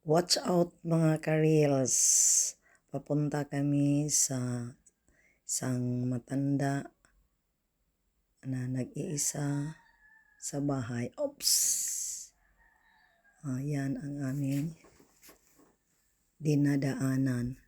Watch out mga ka-reels. Papunta kami sa isang matanda na nag-iisa sa bahay. Oops! Yan ang aming dinadaanan.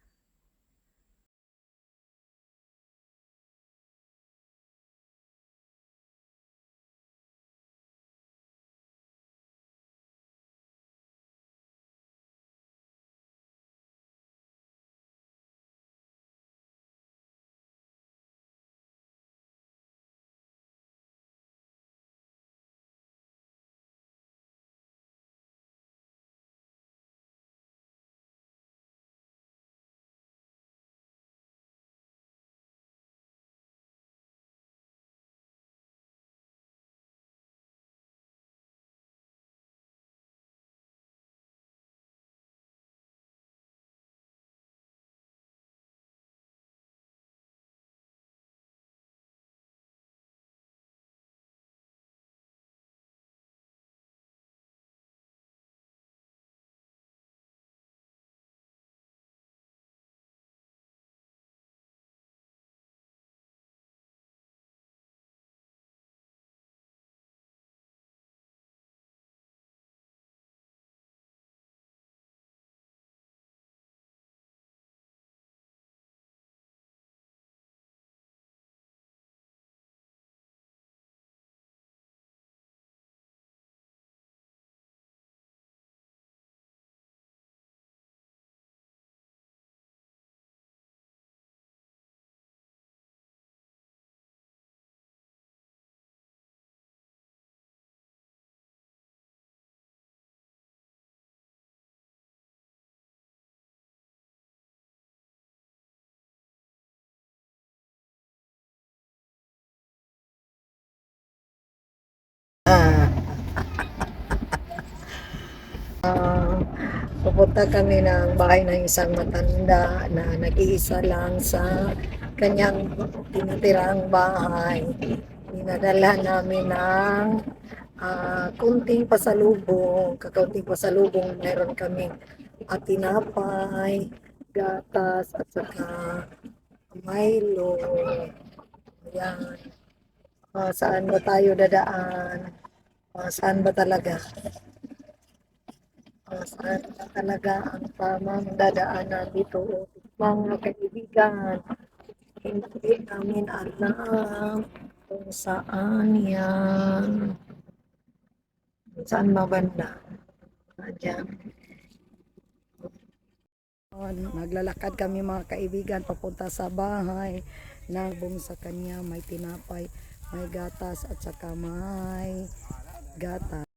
Pupunta kami ng bahay ng isang matanda na nag-iisa lang sa kanyang tinitirang bahay. Dinadala namin ng kunting pasalubong, kakaunting pasalubong. Meron kami tinapay, gatas, at saka Milo. Ayan. Saan ba tayo dadaan? Saan ba talaga? Saan ba talaga ang tamang dadaanan dito? Mga kaibigan, hindi namin alam kung saan yan. Saan ba banda? Diyan. Naglalakad kami mga kaibigan papunta sa bahay. Nagbong sa kanya may tinapay, may gatas at saka may gatas.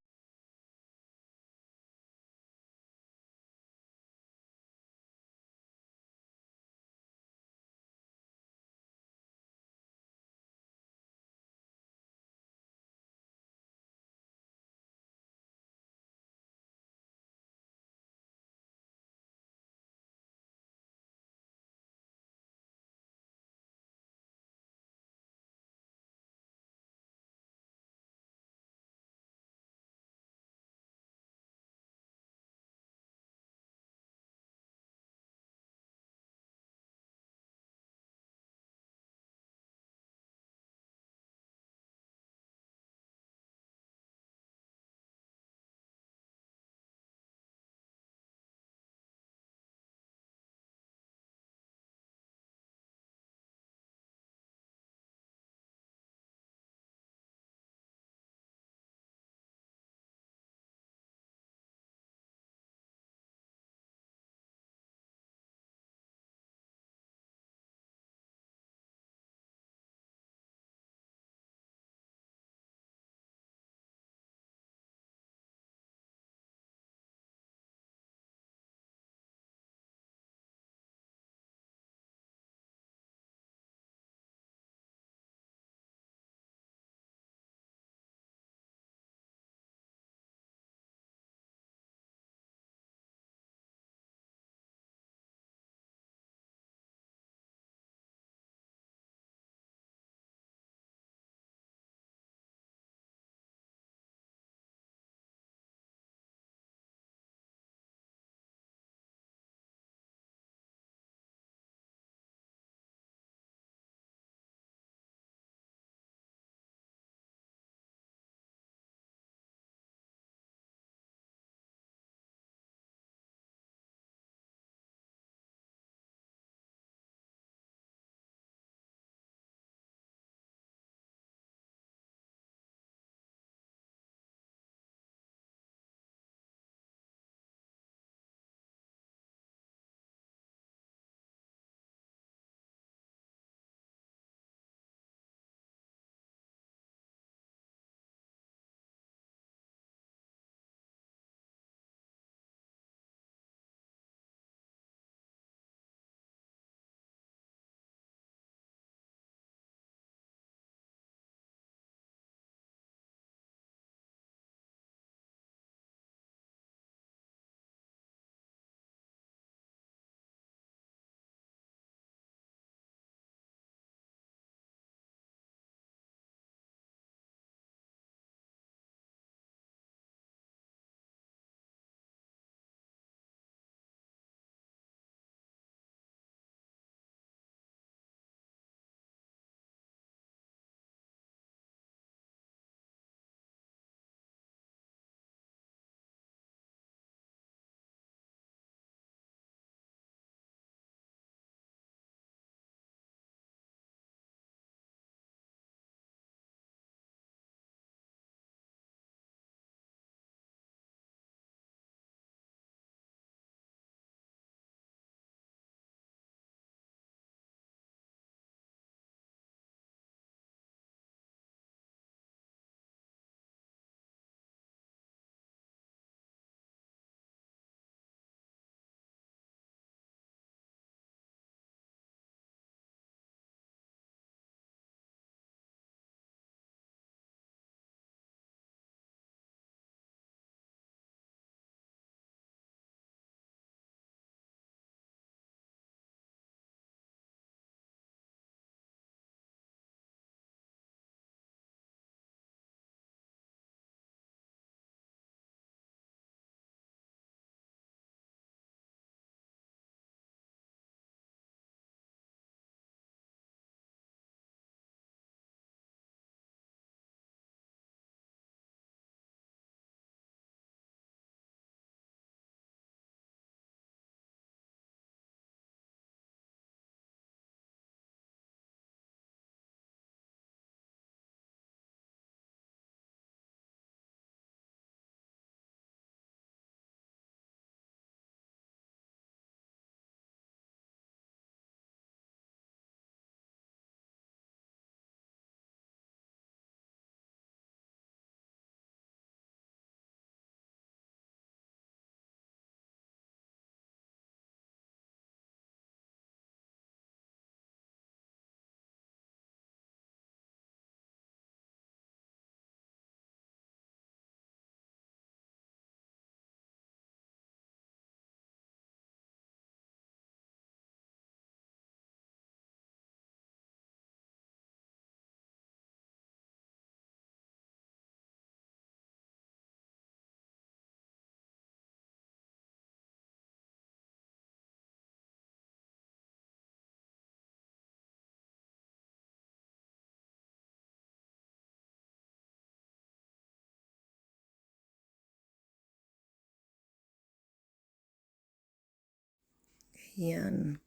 Yan,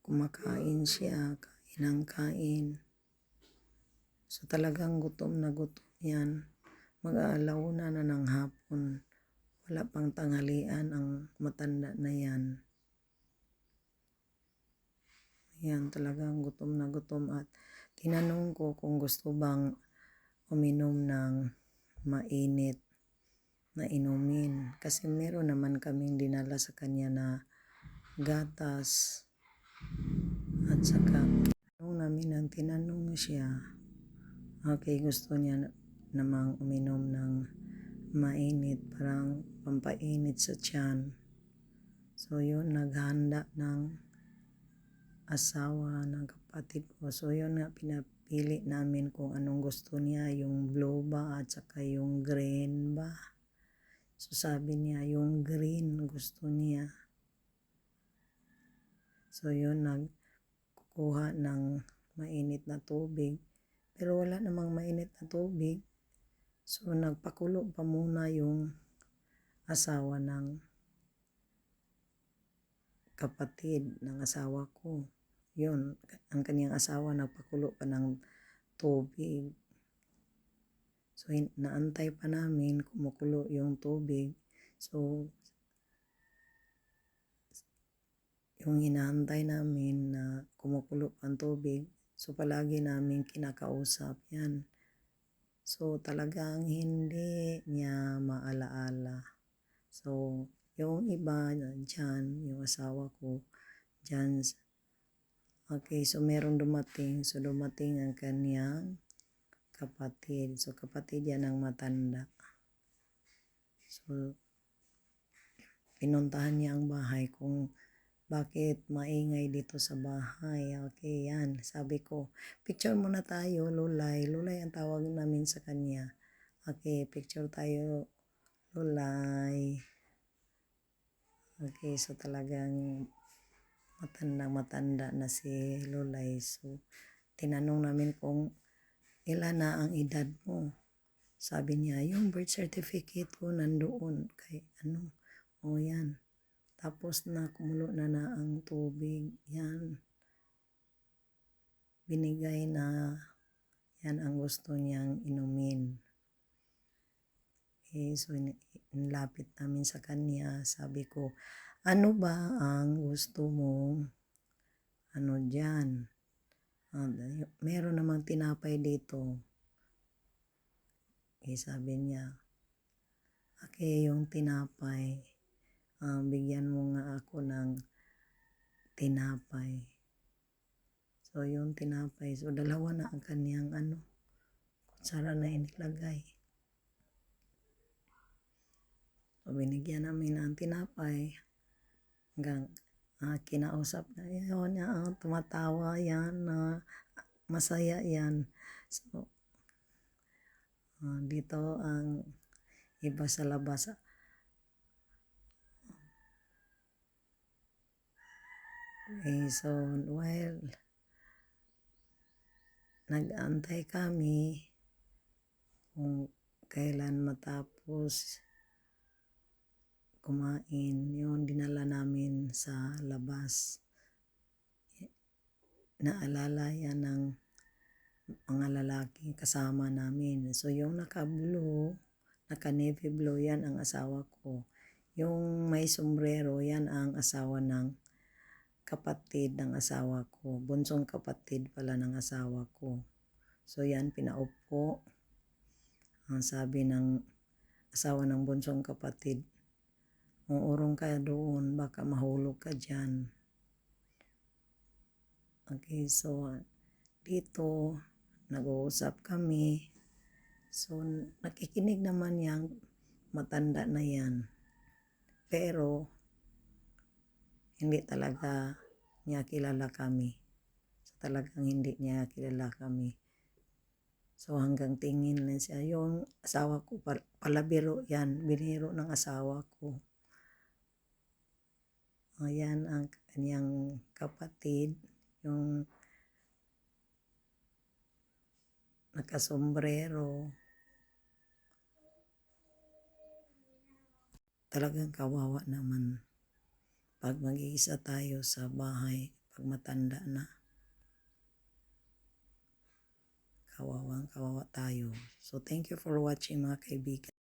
kumakain siya, kain ng kain. So talagang gutom na gutom yan. Mag-aalauna na ng hapon. Wala pang tanghalian ang matanda na yan. Yan, talagang gutom na gutom at tinanong ko kung gusto bang uminom ng mainit na inumin. Kasi meron naman kaming dinala sa kanya na gatas at saka tinanong siya. Okay, gusto niya namang uminom ng mainit, parang pampainit sa tiyan. So yun, naghanda ng asawa ng kapatid ko. So yun nga, pinapili namin kung anong gusto niya, yung blue ba at saka yung green ba. So sabi niya, yung green gusto niya. So yun, nagkukuha ng mainit na tubig. Pero wala namang mainit na tubig. So nagpakulo pa muna yung asawa ng kapatid ng asawa ko. Yun, ang kanyang asawa nagpakulo pa ng tubig. So naantay pa namin kumukulo yung tubig. So yung inaantay namin na kumukulo ang tubig, so palagi namin kinakausap yan. So talagang hindi niya maalaala. So yung iba dyan, yung asawa ko dyan. Okay, so merong dumating. So dumating ang kanyang kapatid. So kapatid yan ang matanda. So pinuntahan niya ang bahay kung bakit maingay dito sa bahay. Okay, yan. Sabi ko, picture muna tayo, Lulay. Lulay ang tawag namin sa kanya. Okay, picture tayo, Lulay. Okay, so talagang matanda na si Lulay. So, tinanong namin kung ilan na ang edad mo. Sabi niya, yung birth certificate ko nandoon. Kay o yan. Tapos na kumulo na ang tubig. Yan. Binigay na. Yan ang gusto niyang inumin. Okay, so nilapit namin sa kanya. Sabi ko, ano ba ang gusto mong dyan? Meron namang tinapay dito. Okay, sabi niya, okay, yung tinapay, bigyan mo nga ako ng tinapay. So yung tinapay, so dalawa na ang kanyang kutsara na inilagay. So binigyan namin ng tinapay hanggang kinausap na yun, tumatawa yan, masaya yan. So dito ang iba sa labas. Okay, so while nag-antay kami kung kailan matapos kumain, yun dinala namin sa labas. Naalala yan ng mga lalaki kasama namin. So yung naka-blue, naka-navy blue, yan ang asawa ko. Yung may sombrero, yan ang asawa ng kapatid ng asawa ko. Bunsong kapatid pala ng asawa ko. So yan, pinaupo. Ang sabi ng asawa ng bunsong kapatid, uurong ka doon, baka mahulog ka dyan. Okay, so dito, nag-uusap kami. So nakikinig naman yang matanda na yan. Pero hindi talaga niya kilala kami. So talagang hindi niya kilala kami. So hanggang tingin na siya. Yung asawa ko, palabiro yan. Biniro ng asawa ko. Ayan ang kanyang kapatid. Yung nakasombrero. Talagang kawawa naman. pag mag-iisa tayo sa bahay, pag matanda na. Kawawa tayo. So, thank you for watching mga kaibigan.